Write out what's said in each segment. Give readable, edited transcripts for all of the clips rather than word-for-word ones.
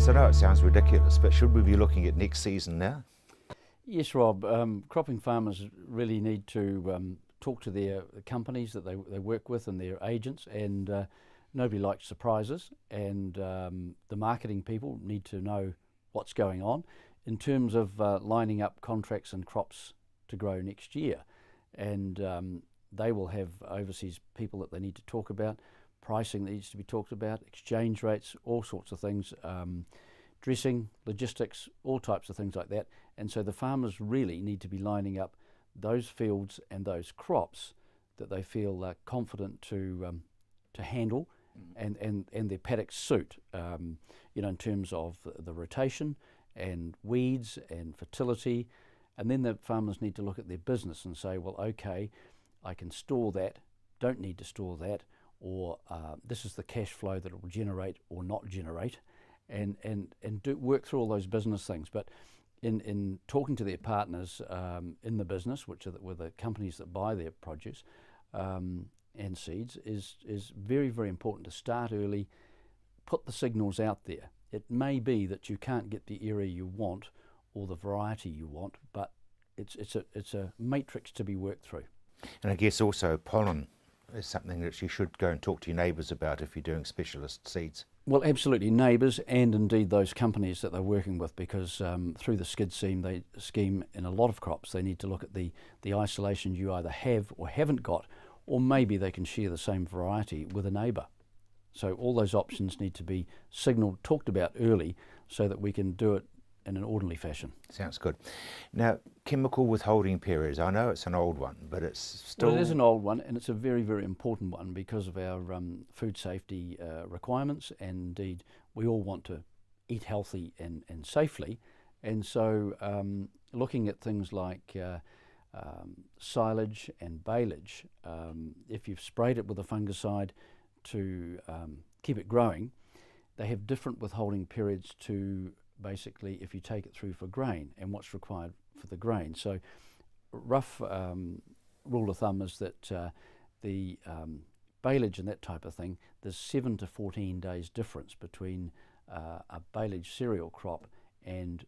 Chris, I know it sounds ridiculous, but should we be looking at next season now? Yes, Rob. Cropping farmers really need to talk to their companies that they work with and their agents, and nobody likes surprises, and the marketing people need to know what's going on in terms of lining up contracts and crops to grow next year. And they will have overseas people that they need to talk about, pricing that needs to be talked about, exchange rates, all sorts of things, dressing, logistics, all types of things like that. And so the farmers really need to be lining up those fields and those crops that they feel confident to handle, and their paddocks suit, in terms of the rotation and weeds and fertility. And then the farmers need to look at their business and say, well, okay, I can store that, don't need to store that, or this is the cash flow that it will generate or not generate, and do work through all those business things. But in talking to their partners in the business, which were the companies that buy their produce and seeds, is very, very important to start early, put the signals out there. It may be that you can't get the area you want or the variety you want, but it's a matrix to be worked through. And I guess also pollen is something that you should go and talk to your neighbours about if you're doing specialist seeds. Well, absolutely, neighbours and indeed those companies that they're working with, because through the skid scheme in a lot of crops, they need to look at the isolation you either have or haven't got, or maybe they can share the same variety with a neighbour. So all those options need to be signalled, talked about early, so that we can do it in an orderly fashion. Sounds good. Now, chemical withholding periods, I know it's an old one, but it's still... Well, it is an old one, and it's a very, very important one because of our food safety requirements, and indeed we all want to eat healthy and safely. And so looking at things like silage and baleage, if you've sprayed it with a fungicide to keep it growing, they have different withholding periods to basically if you take it through for grain and what's required for the grain. So rough rule of thumb is that the baleage and that type of thing, there's 7 to 14 days difference between a baleage cereal crop and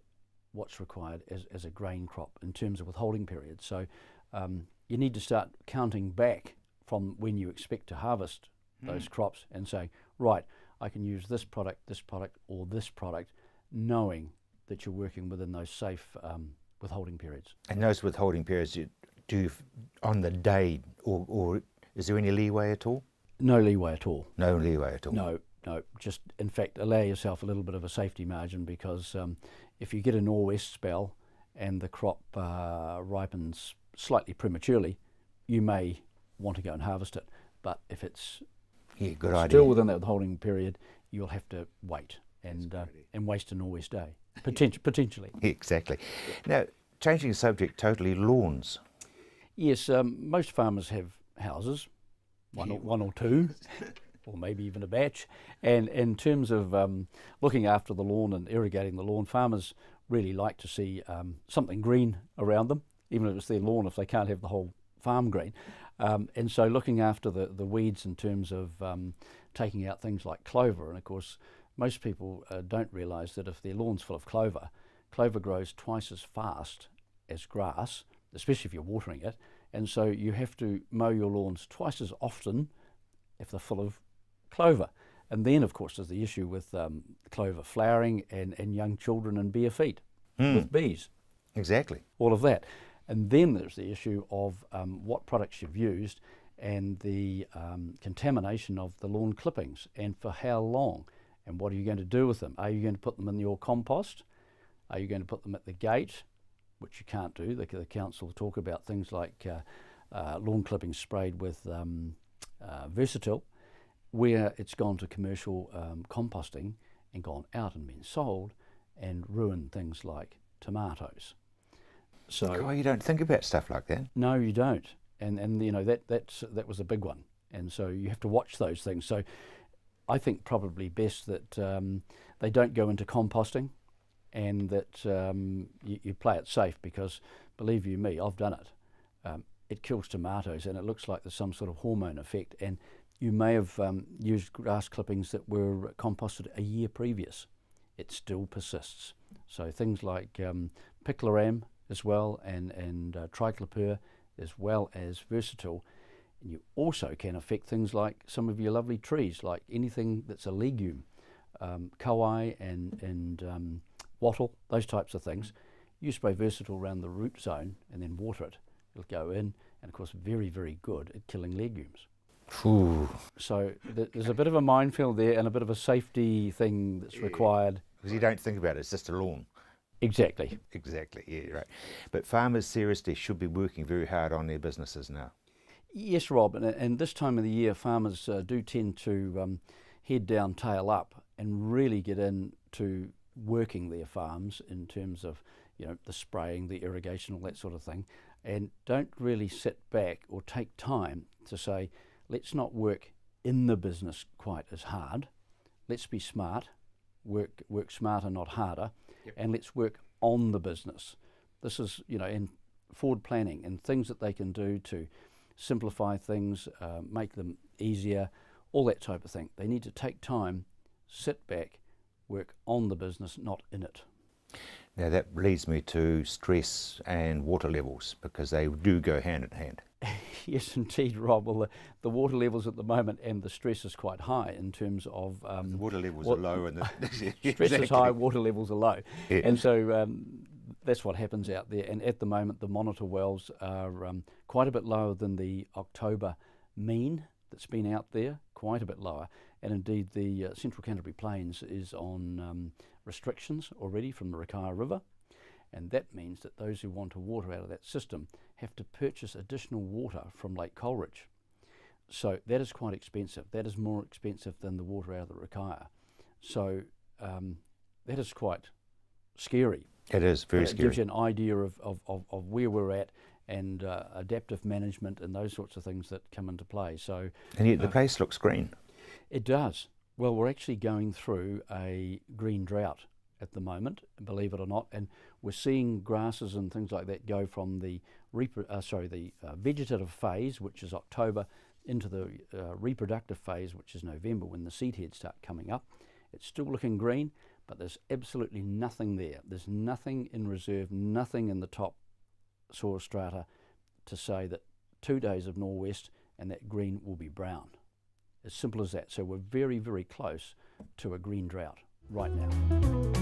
what's required as a grain crop in terms of withholding periods. So you need to start counting back from when you expect to harvest those crops and saying, right, I can use this product, or this product, knowing that you're working within those safe withholding periods. And those withholding periods, you do on the day, or is there any leeway at all? No leeway at all. No leeway at all? No. Just, in fact, allow yourself a little bit of a safety margin, because if you get a nor'west spell and the crop ripens slightly prematurely, you may want to go and harvest it. But if it's still within that withholding period, you'll have to wait and waste a nor'west day, potentially. Exactly. Now, changing the subject totally, lawns. Yes, most farmers have houses, one or two, or maybe even a batch. And in terms of looking after the lawn and irrigating the lawn, farmers really like to see something green around them, even if it's their lawn, if they can't have the whole farm green. And so looking after the weeds in terms of taking out things like clover. And of course, most people don't realise that if their lawn's full of clover, clover grows twice as fast as grass, especially if you're watering it. And so you have to mow your lawns twice as often if they're full of clover. And then, of course, there's the issue with clover flowering and young children and bare feet with bees. Exactly. All of that. And then there's the issue of what products you've used and the contamination of the lawn clippings, and for how long, and what are you going to do with them? Are you going to put them in your compost? Are you going to put them at the gate, which you can't do? The council talk about things like lawn clippings sprayed with Versatile, where it's gone to commercial composting and gone out and been sold and ruined things like tomatoes. So you don't think about stuff like that. No, you don't, and that was a big one, and so you have to watch those things. So I think probably best that they don't go into composting, and that you play it safe, because believe you me, I've done it. It kills tomatoes, and it looks like there's some sort of hormone effect, and you may have used grass clippings that were composted a year previous, it still persists. So things like picloram as well, and triclopyr, as well as versatile. And you also can affect things like some of your lovely trees, like anything that's a legume, kowai and wattle, those types of things. You spray versatile around the root zone and then water it. It'll go in, and of course very, very good at killing legumes. Ooh. So there's a bit of a minefield there and a bit of a safety thing that's required. Because you don't think about it, it's just a lawn. Exactly. Exactly, yeah, right. But farmers seriously should be working very hard on their businesses now. Yes, Rob, and this time of the year farmers do tend to head down, tail up, and really get into working their farms in terms of, you know, the spraying, the irrigation, all that sort of thing, and don't really sit back or take time to say, let's not work in the business quite as hard. Let's be smart, work smarter, not harder, and let's work on the business. This is, you know, in forward planning and things that they can do to simplify things, make them easier, all that type of thing. They need to take time, sit back, work on the business, not in it. Now that leads me to stress and water levels, because they do go hand in hand. Yes, indeed, Rob. Well, the water levels at the moment and the stress is quite high in terms of... the water levels are low and the stress is high, water levels are low. Yeah. And so that's what happens out there. And at the moment, the monitor wells are quite a bit lower than the October mean that's been out there, quite a bit lower. And indeed, the Central Canterbury Plains is on restrictions already from the Rakaia River. And that means that those who want to water out of that system have to purchase additional water from Lake Coleridge. So that is quite expensive. That is more expensive than the water out of the Rakaia. So that is quite scary. It is very scary. It gives you an idea of where we're at, and adaptive management and those sorts of things that come into play. So, and yet the place looks green. It does. Well, we're actually going through a green drought at the moment, believe it or not, and we're seeing grasses and things like that go from the vegetative phase, which is October, into the reproductive phase, which is November, when the seed heads start coming up. It's still looking green, but there's absolutely nothing there. There's nothing in reserve, nothing in the top soil strata to say that 2 days of nor'west and that green will be brown. As simple as that. So we're very, very close to a green drought right now.